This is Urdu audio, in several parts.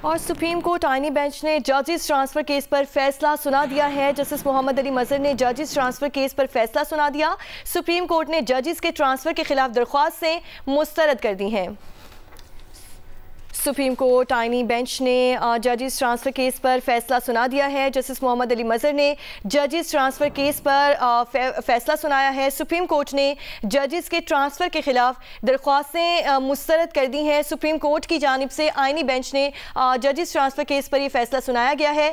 اور سپریم کورٹ آئینی بینچ نے ججز ٹرانسفر کیس پر فیصلہ سنا دیا ہے۔ جسٹس محمد علی مظہر نے ججز ٹرانسفر کیس پر فیصلہ سنا دیا۔ سپریم کورٹ نے ججز کے ٹرانسفر کے خلاف درخواستیں مسترد کر دی ہیں۔ سپریم کورٹ آئینی بینچ نے ججز ٹرانسفر کیس پر فیصلہ سنا دیا ہے۔ جسٹس محمد علی مظہر نے ججز ٹرانسفر کیس پر فیصلہ سنایا ہے۔ سپریم کورٹ نے ججز کے ٹرانسفر کے خلاف درخواستیں مسترد کر دی ہیں۔ سپریم کورٹ کی جانب سے آئینی بینچ نے ججز ٹرانسفر کیس پر یہ فیصلہ سنایا گیا ہے۔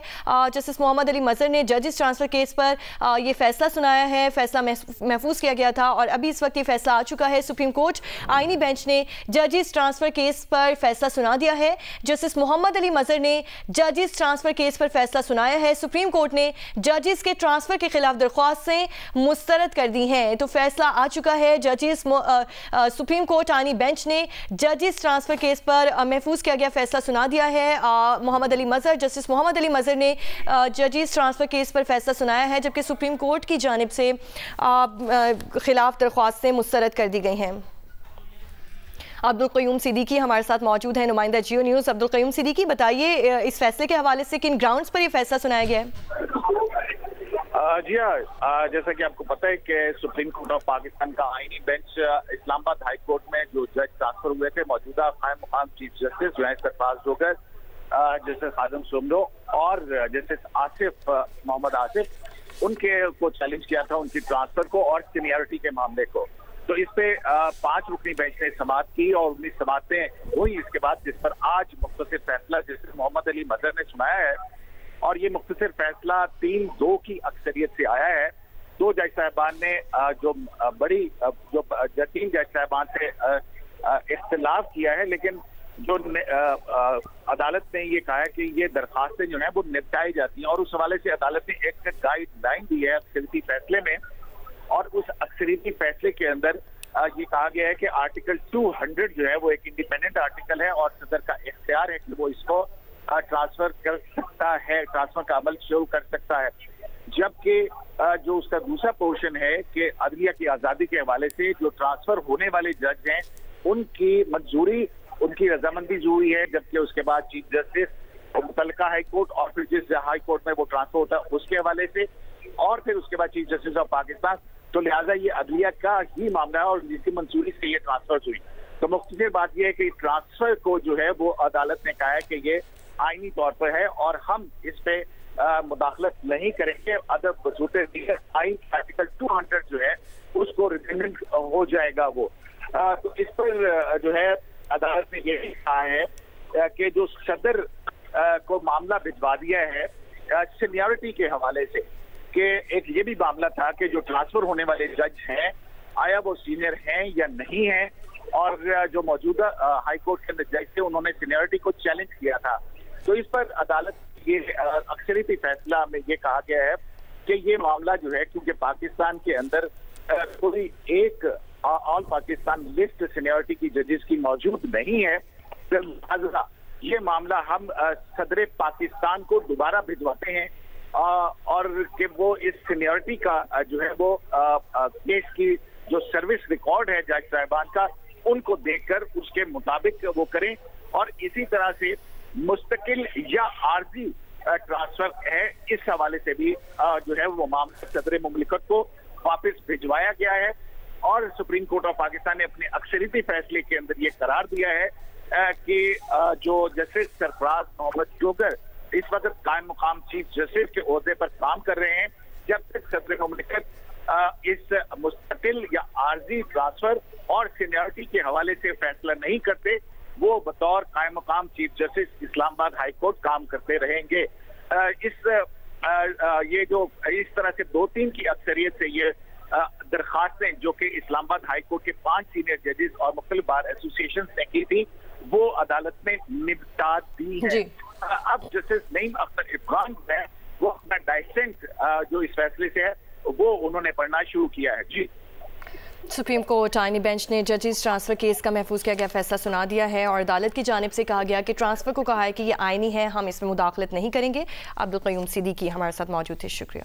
جسٹس محمد علی مظہر نے ججز ٹرانسفر کیس پر یہ فیصلہ سنایا ہے۔ فیصلہ محفوظ کیا گیا تھا اور ابھی اس وقت یہ فیصلہ آ چکا ہے۔ سپریم کورٹ آئینی بینچ نے ججز ٹرانسفر کیس پر فیصلہ سنا دیا ہے۔ جسٹس محمد علی مظہر نے ججز ٹرانسفر کیس پر فیصلہ سنایا ہے۔ سپریم کورٹ نے ججز کے ٹرانسفر کے خلاف درخواستیں مسترد کر دی ہیں۔ تو فیصلہ آ چکا ہے۔ سپریم کورٹ آئینی بینچ نے ججز ٹرانسفر کیس پر محفوظ کیا گیا فیصلہ سنا دیا ہے۔ جسٹس محمد علی مظہر نے ججز ٹرانسفر کیس پر فیصلہ سنایا ہے، جبکہ سپریم کورٹ کی جانب سے خلاف درخواستیں مسترد کر دی گئی ہیں۔ عبدالقیوم صدیقی ہمارے ساتھ موجود ہیں، نمائندہ جیو نیوز۔ عبدالقیوم صدیقی، بتائیے اس فیصلے کے حوالے سے کن گراؤنڈز پر یہ فیصلہ سنایا گیا ہے؟ جی ہاں، جیسا کہ آپ کو پتہ ہے کہ سپریم کورٹ آف پاکستان کا آئینی بینچ اسلام آباد ہائی کورٹ میں جو جج ٹرانسفر ہوئے تھے، موجودہ قائم مقام چیف جسٹس جو ہیں سرفراز جوگر، جسٹس خادم سومرو اور جسٹس محمد آصف، ان کے کو چیلنج کیا تھا ان کی ٹرانسفر کو اور سینیئرٹی کے معاملے کو۔ تو اس پہ 5 رکنی بینچ نے سماعت کی اور 19 سماعتیں ہوئی اس کے بعد، جس پر آج مختصر فیصلہ جسٹس محمد علی مظہر نے سنایا ہے۔ اور یہ مختصر فیصلہ 3-2 کی اکثریت سے آیا ہے۔ 2 جج صاحبان نے جو 3 جج صاحبان سے اختلاف کیا ہے، لیکن جو عدالت نے یہ کہا ہے کہ یہ درخواستیں جو ہیں وہ نپٹائی جاتی ہیں، اور اس حوالے سے عدالت نے ایک گائیڈ لائن دی ہے اکثریتی فیصلے میں، اور اس اکثریتی فیصلے کے اندر یہ کہا گیا ہے کہ آرٹیکل 200 جو ہے وہ ایک انڈیپینڈنٹ آرٹیکل ہے اور صدر کا اختیار ہے کہ وہ اس کو ٹرانسفر کر سکتا ہے، ٹرانسفر کا عمل شروع کر سکتا ہے۔ جبکہ جو اس کا دوسرا پورشن ہے کہ عدلیہ کی آزادی کے حوالے سے جو ٹرانسفر ہونے والے جج ہیں ان کی منظوری، ان کی رضامندی ضروری ہے، جبکہ اس کے بعد چیف جسٹس متعلقہ ہائی کورٹ اور پھر جس ہائی کورٹ میں وہ ٹرانسفر ہوتا ہے اس کے حوالے سے، اور پھر اس کے بعد چیف جسٹس آف پاکستان۔ تو لہٰذا یہ عدلیہ کا ہی معاملہ ہے اور جس کی منظوری سے یہ ٹرانسفر ہوئی۔ تو مختصر بات یہ ہے کہ ٹرانسفر کو جو ہے وہ عدالت نے کہا ہے کہ یہ آئینی طور پر ہے اور ہم اس پہ مداخلت نہیں کریں گے۔ ادب بصورت دیگر آئین آرٹیکل 200 جو ہے اس کو ریڈنڈنٹ ہو جائے گا وہ۔ تو اس پر جو ہے عدالت نے یہ کہا ہے کہ جو صدر کو معاملہ بھجوا دیا ہے سینیورٹی کے حوالے سے، کہ ایک یہ بھی معاملہ تھا کہ جو ٹرانسفر ہونے والے جج ہیں آیا وہ سینئر ہیں یا نہیں ہیں، اور جو موجودہ ہائی کورٹ کے اندر جج تھے انہوں نے سینیورٹی کو چیلنج کیا تھا۔ تو اس پر عدالت یہ اکثریتی فیصلہ میں یہ کہا گیا ہے کہ یہ معاملہ جو ہے، کیونکہ پاکستان کے اندر کوئی ایک آل پاکستان لسٹ سینیورٹی کی ججز کی موجود نہیں ہے، لہذا یہ معاملہ ہم صدر پاکستان کو دوبارہ بھجواتے ہیں اور کہ وہ اس سینیورٹی کا جو ہے وہ کیس کی جو سروس ریکارڈ ہے جج صاحبان کا ان کو دیکھ کر اس کے مطابق وہ کریں، اور اسی طرح سے مستقل یا عارضی ٹرانسفر ہے اس حوالے سے بھی جو ہے وہ معاملہ صدر مملکت کو واپس بھجوایا گیا ہے۔ اور سپریم کورٹ آف پاکستان نے اپنے اکثریتی فیصلے کے اندر یہ قرار دیا ہے کہ جو جسٹس سرفراز محمد جوگر اس وقت قائم مقام چیف جسٹس کے عہدے پر کام کر رہے ہیں، جب تک صدر مملکت اس مستقل یا عارضی ٹرانسفر اور سینیورٹی کے حوالے سے فیصلہ نہیں کرتے، وہ بطور قائم مقام چیف جسٹس اسلام آباد ہائی کورٹ کام کرتے رہیں گے۔ یہ جو اس طرح سے 2-3 کی اکثریت سے یہ درخواستیں جو کہ اسلام آباد ہائی کورٹ کے 5 سینئر ججز اور مختلف بار ایسوسیشنز نے کی تھی وہ عدالت نے نمٹا دی ہے۔ اب جسٹس نعیم اختر افغان ہے وہ اپنا ڈائسنٹ جو اس فیصلے سے ہے وہ انہوں نے پڑھنا شروع کیا ہے۔ جی، سپریم کورٹ آئینی بینچ نے ججز ٹرانسفر کیس کا محفوظ کیا گیا فیصلہ سنا دیا ہے اور عدالت کی جانب سے کہا گیا کہ ٹرانسفر کو کہا ہے کہ یہ آئینی ہے، ہم اس میں مداخلت نہیں کریں گے۔ عبدالقیوم صدیقی ہمارے ساتھ موجود تھے، شکریہ۔